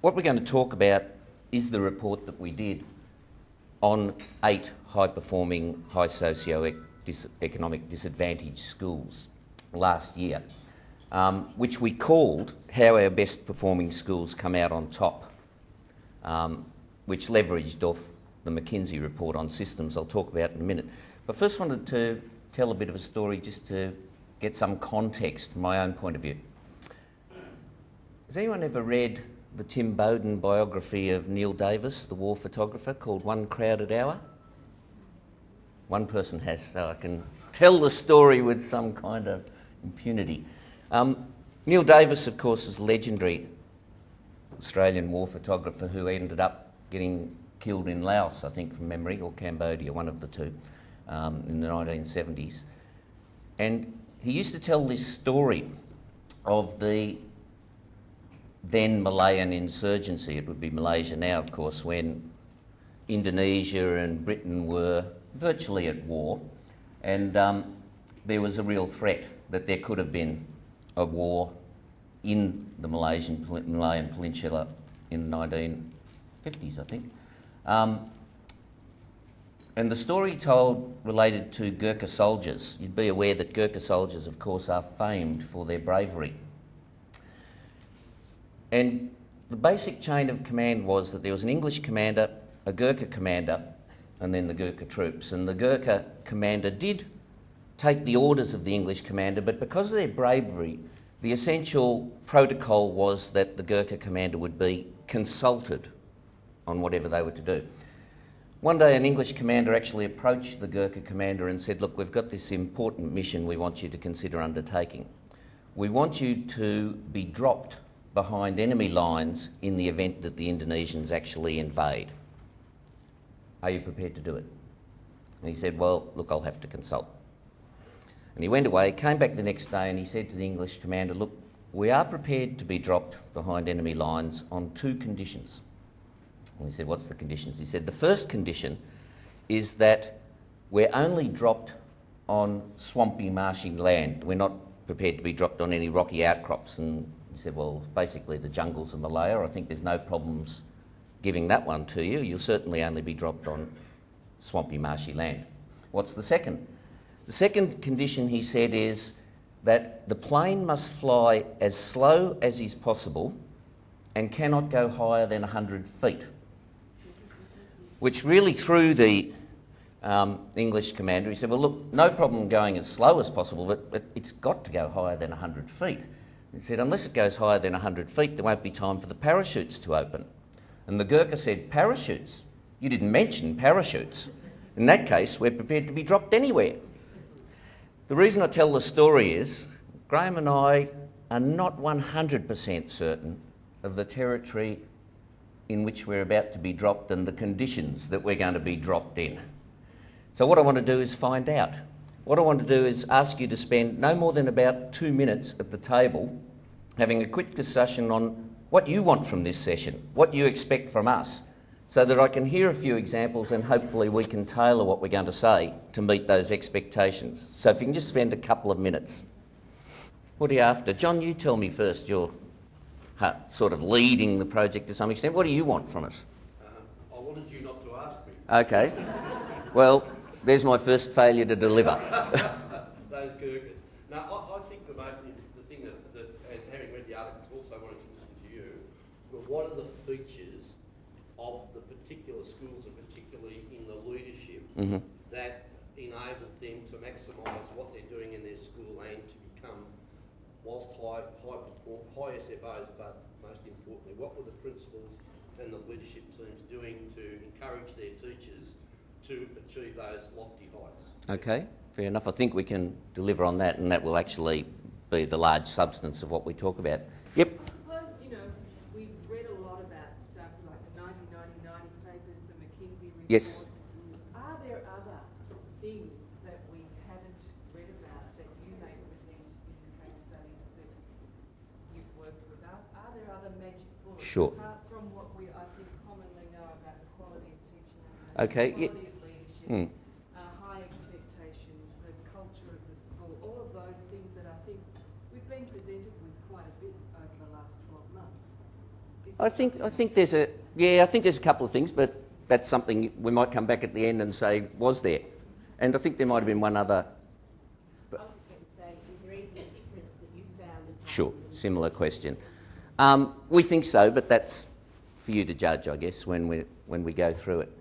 what we're going to talk about is the report that we did on 8 high-performing, high socio-economic disadvantaged schools last year, which we called How Our Best Performing Schools Come Out on Top, which leveraged off the McKinsey report on systems I'll talk about in a minute. But first wanted to tell a bit of a story just to get some context from my own point of view. Has anyone ever read the Tim Bowden biography of Neil Davis, the war photographer, called One Crowded Hour? One person has, so I can tell the story with some kind of impunity. Neil Davis, of course, is a legendary Australian war photographer who ended up getting killed in Laos, I think from memory, or Cambodia, one of the two, in the 1970s. And he used to tell this story of the then Malayan insurgency. It would be Malaysia now, of course, when Indonesia and Britain were virtually at war, and there was a real threat that there could have been a war in the Malayan Peninsula in the 1950s, I think. And the story told related to Gurkha soldiers. You'd be aware that Gurkha soldiers, of course, are famed for their bravery. And the basic chain of command was that there was an English commander, a Gurkha commander, and then the Gurkha troops. And the Gurkha commander did take the orders of the English commander, but because of their bravery, the essential protocol was that the Gurkha commander would be consulted on whatever they were to do. One day an English commander actually approached the Gurkha commander and said, look, we've got this important mission we want you to consider undertaking. We want you to be dropped behind enemy lines in the event that the Indonesians actually invade. Are you prepared to do it? And he said, well, look, I'll have to consult. And he went away, came back the next day, and he said to the English commander, look, we are prepared to be dropped behind enemy lines on 2 conditions. And he said, what's the conditions? He said, the first condition is that we're only dropped on swampy, marshy land. We're not prepared to be dropped on any rocky outcrops. And he said, well, basically the jungles of Malaya, I think there's no problems giving that one to you. You'll certainly only be dropped on swampy, marshy land. What's the second? The second condition, he said, is that the plane must fly as slow as is possible and cannot go higher than 100 feet, which really threw the English commander. He said, well, look, no problem going as slow as possible, but it's got to go higher than 100 feet. He said, unless it goes higher than 100 feet, there won't be time for the parachutes to open. And the Gurkha said, parachutes? You didn't mention parachutes. In that case, we're prepared to be dropped anywhere. The reason I tell the story is, Graham and I are not 100% certain of the territory in which we're about to be dropped and the conditions that we're going to be dropped in. So what I want to do is find out. What I want to do is ask you to spend no more than about 2 minutes at the table having a quick discussion on what you want from this session, what you expect from us, so that I can hear a few examples and hopefully we can tailor what we're going to say to meet those expectations. So if you can just spend a couple of minutes. What are you after? John, you tell me first. You're sort of leading the project to some extent. What do you want from us? I wanted you not to ask me. Okay. Well, there's my first failure to deliver. Those Gurkhas. Now, I think the thing that, and having read the article, also wanted to listen to you, but what are the features of the particular schools, and particularly in the leadership, that enable them to maximise what they're doing in their school and to become, whilst high SFOs, but most importantly, what were the principals and the leadership teams doing to encourage their teachers to achieve those lofty heights? Okay, fair enough. I think we can deliver on that, and that will actually be the large substance of what we talk about. Yep. I suppose, we've read a lot about like the 1990 papers, the McKinsey report. Yes. Are there other things that we haven't read about that you may present in the case studies that you've worked with? Are there other magic bullets? Sure. Apart from what we, I think, commonly know about the quality of teaching and Okay. the quality of leadership, Mm. high expectations, the culture of the school, all of those things that I think we've been presented with quite a bit over the last 12 months. I think there's a couple of things, but that's something we might come back at the end and say, was there? And I think there might have been one other. I was just going to say, is there anything different that you found? Sure, similar question. We think so, but that's for you to judge, I guess, when we go through it.